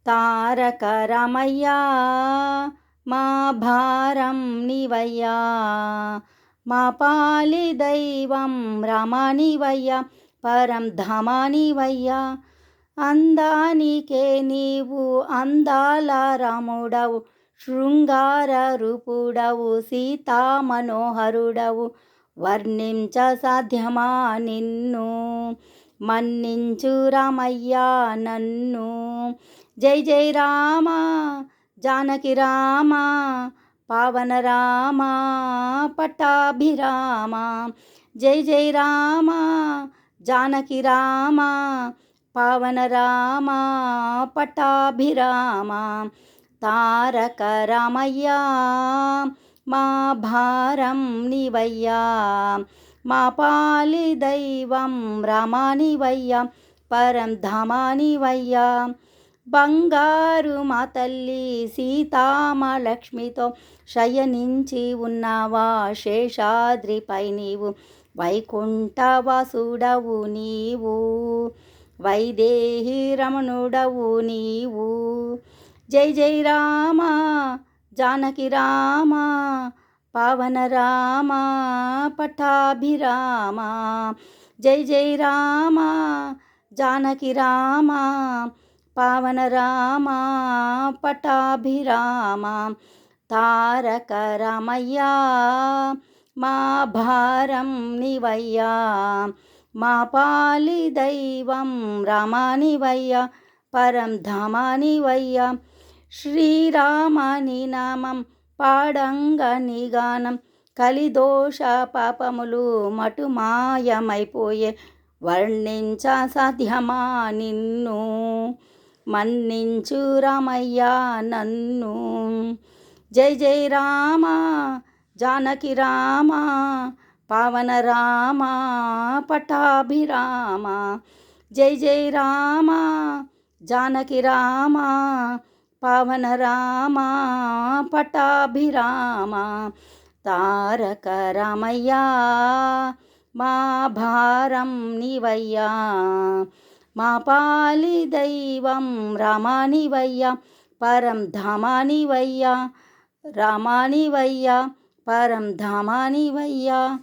తారక రామయ్యా మా భారం నీవయ్యా, మా పాలి దైవం రామానివయ్యా, పరంధామానివయ్యా. అందానికే నీవు అందాల రాముడవు, శృంగార రూపుడవు, సీతా మనోహరుడవు. వర్ణించ సాధ్యమా నిన్ను, మన్నించు రామయ్యా నన్ను. జై జై రామ జానకి రామ, పావన రామ పట్టాభిరామ. జై జై రామ జానకి రామ, పావన రామ పట్టాభిరామ. తారక రామయ్యా మా భారం నీవయ్యా, మా పాలి దైవం రామానివయ్యా, పరంధామానివయ్యా. బంగారు మా తల్లి సీతామలక్ష్మితో శయనించి ఉన్నావా శేషాద్రిపై నీవు, వైకుంఠవాసుడవు నీవు, వైదేహి రమణుడవు నీవు. జై జై రామ జానకి రామ, పావన రామ పట్టాభిరామ. జై జై రామ జానకి రామ, పావన రామ పట్టాభిరామ. తారక రామయ్యా మా భారం నీవయ్యా, మా పాలి దైవం రామానివయ్యా, పరంధామానివయ్యా. శ్రీరామాని నామం పాడంగా నీ గానం, కలిదోష పాపములు మటుమాయమైపోయే. వర్ణించ సాధ్యమా నిన్ను, మన్నించు రామయ్యా నన్ను. జై జై రామ జానకి రామ, పావన రామ పట్టాభిరామ. జై జై రామ జానకి రామ, పావన రామ పట్టాభిరామ. తారక రామయ్యా మా భారం నీవయ్యా, మా పాలి దైవం రామానివయ్యా, పరంధామానివయ్యా, రామానివయ్యా, పరంధామానివయ్యా.